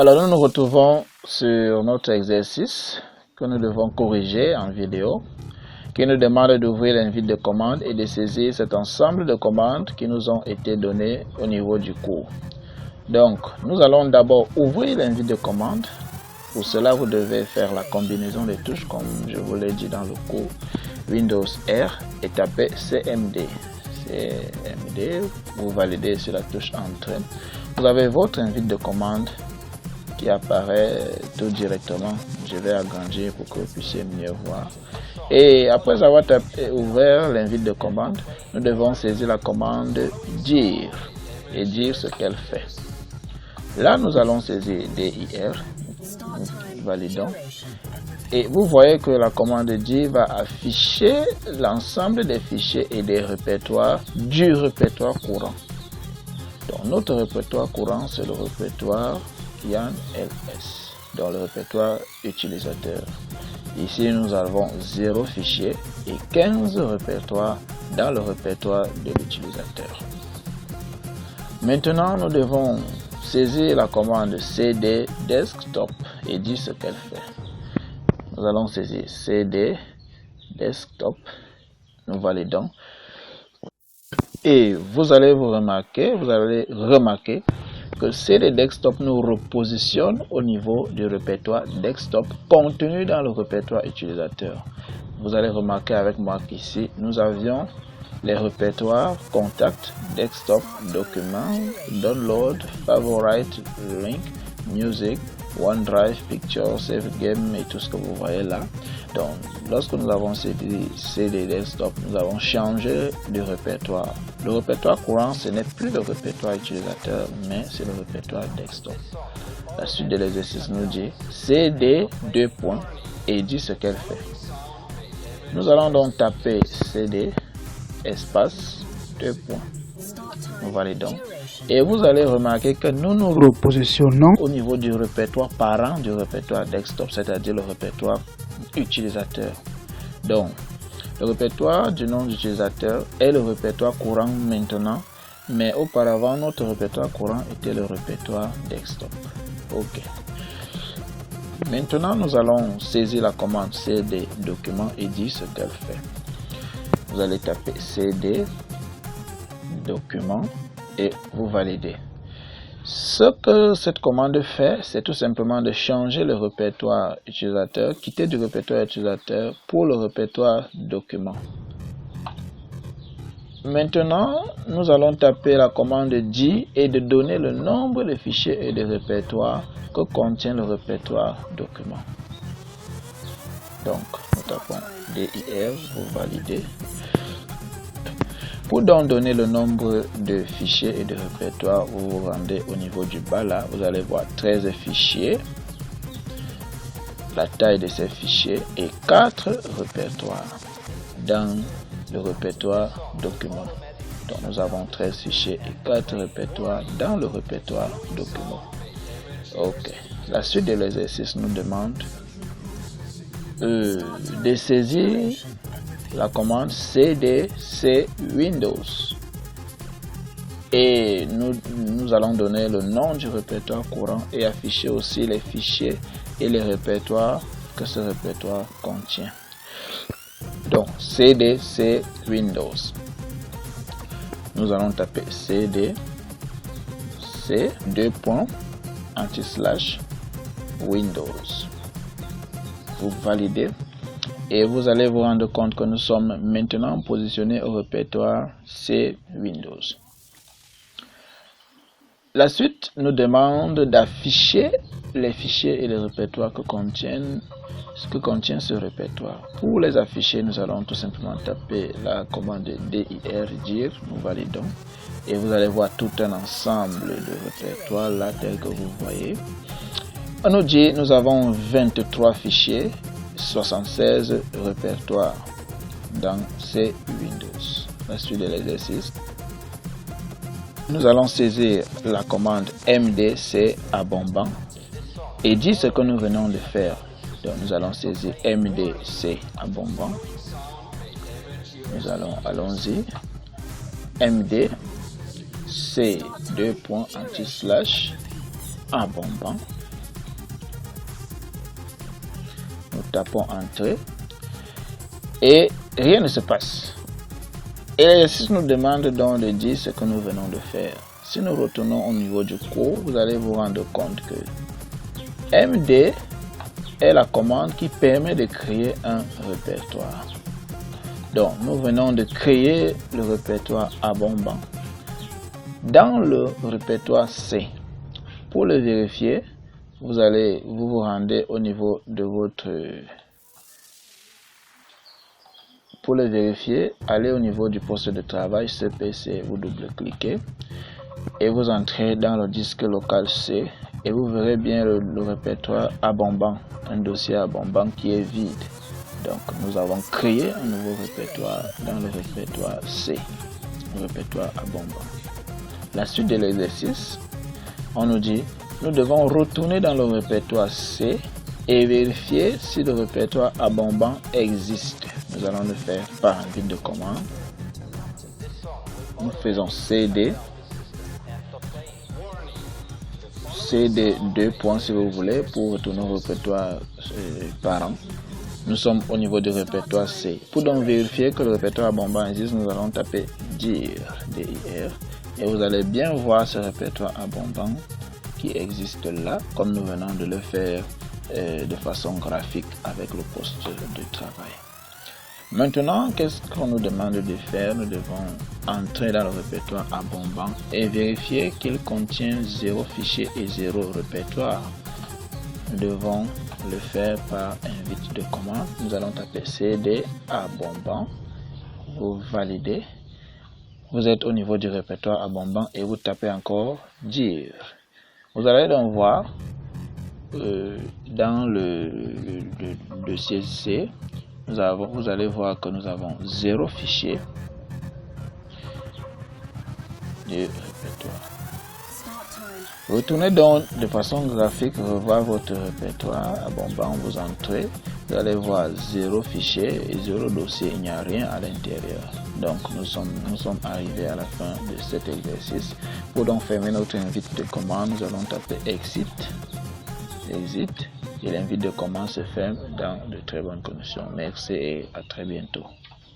Alors nous nous retrouvons sur notre exercice que nous devons corriger en vidéo, qui nous demande d'ouvrir l'invite de commande et de saisir cet ensemble de commandes qui nous ont été données au niveau du cours. Donc nous allons d'abord ouvrir l'invite de commande. Pour cela vous devez faire la combinaison des touches comme je vous l'ai dit dans le cours, Windows R et taper CMD. CMD, vous validez sur la touche Entrée. Vous avez votre invite de commande qui apparaît tout directement. Je vais agrandir pour que vous puissiez mieux voir. Et après avoir ouvert l'invite de commande, nous devons saisir la commande dire et dire ce qu'elle fait. Là, nous allons saisir dir, validons. Et vous voyez que la commande dir va afficher l'ensemble des fichiers et des répertoires du répertoire courant. Donc, notre répertoire courant, c'est le répertoire Yann LS, dans le répertoire utilisateur. Ici, nous avons 0 fichier et 15 répertoires dans le répertoire de l'utilisateur. Maintenant, nous devons saisir la commande cd desktop et dire ce qu'elle fait. Nous allons saisir cd desktop, nous validons. Et vous allez remarquer que CD Desktop nous repositionne au niveau du répertoire desktop contenu dans le répertoire utilisateur. Vous allez remarquer avec moi qu'ici, nous avions les répertoires contact, desktop, documents, download, favorite, link, music, OneDrive, picture, save game et tout ce que vous voyez là. Donc, lorsque nous avons saisi CD Desktop, nous avons changé de répertoire. Le répertoire courant, ce n'est plus le répertoire utilisateur, mais c'est le répertoire desktop. La suite de l'exercice nous dit CD 2 points et dit ce qu'elle fait. Nous allons donc taper CD espace 2 points. Nous validons. Et vous allez remarquer que nous nous repositionnons au niveau du répertoire parent du répertoire desktop, c'est-à-dire le répertoire utilisateur. Donc, le répertoire du nom d'utilisateur est le répertoire courant maintenant, mais auparavant, notre répertoire courant était le répertoire desktop. OK. Maintenant, nous allons saisir la commande cd document et dire ce qu'elle fait. Vous allez taper cd document et vous validez. Ce que cette commande fait, c'est tout simplement de changer le répertoire utilisateur, quitter du répertoire utilisateur pour le répertoire document. Maintenant, nous allons taper la commande dir et de donner le nombre de fichiers et de répertoires que contient le répertoire document. Donc, nous tapons dir, vous validez. Pour donc donner le nombre de fichiers et de répertoires, vous vous rendez au niveau du bas là, vous allez voir 13 fichiers, la taille de ces fichiers et 4 répertoires dans le répertoire document. Donc nous avons 13 fichiers et 4 répertoires dans le répertoire document. OK. La suite de l'exercice nous demande de saisir la commande cd c Windows et nous allons donner le nom du répertoire courant et afficher aussi les fichiers et les répertoires que ce répertoire contient. Donc cd c Windows, nous allons taper cd c 2 points anti/slash Windows, vous validez. Et vous allez vous rendre compte que nous sommes maintenant positionnés au répertoire C Windows. La suite nous demande d'afficher les fichiers et les répertoires que contient ce répertoire. Pour les afficher, nous allons tout simplement taper la commande dir, nous validons. Et vous allez voir tout un ensemble de répertoires là, tel que vous voyez. On nous dit nous avons 23 fichiers, 76 répertoires dans C Windows. La suite de l'exercice. Nous allons saisir la commande mdc abondant et dire ce que nous venons de faire. Donc nous allons saisir mdc abondant. Allons-y. md c 2 points anti/slash abondant nous tapons entrée et rien ne se passe. Et l'exercice nous demande donc de dire ce que nous venons de faire. Si nous retournons au niveau du cours, vous allez vous rendre compte que MD est la commande qui permet de créer un répertoire. Donc, nous venons de créer le répertoire abondant dans le répertoire C. Pour le vérifier, vous vous rendez au niveau de votre... Pour le vérifier, allez au niveau du poste de travail CPC, vous double-cliquez et vous entrez dans le disque local C et vous verrez bien le répertoire abondant, un dossier abondant qui est vide. Donc nous avons créé un nouveau répertoire dans le répertoire C, le répertoire abondant. La suite de l'exercice, on nous dit, nous devons retourner dans le répertoire C et vérifier si le répertoire abondant existe. Nous allons le faire par invite de commande. Nous faisons CD 2 points si vous voulez pour retourner au répertoire parent. Nous sommes au niveau du répertoire C. Pour donc vérifier que le répertoire abondant existe, nous allons taper dir, D-I-R, et vous allez bien voir ce répertoire abondant qui existe là, comme nous venons de le faire de façon graphique avec le poste de travail. Maintenant, qu'est-ce qu'on nous demande de faire? Nous devons entrer dans le répertoire abondant et vérifier qu'il contient 0 fichier et 0 répertoire. Nous devons le faire par invite de commande. Nous allons taper CD abondant. Vous validez. Vous êtes au niveau du répertoire abondant et vous tapez encore dir. Vous allez donc voir dans le dossier C, vous allez voir que nous avons 0 fichier de répertoire. Retournez donc de façon graphique, revoir votre répertoire abondant, vous entrez, vous allez voir 0 fichier et 0 dossier, il n'y a rien à l'intérieur. Donc nous sommes arrivés à la fin de cet exercice. Pour donc fermer notre invite de commande, nous allons taper exit, et l'invite de commande se ferme dans de très bonnes conditions. Merci et à très bientôt.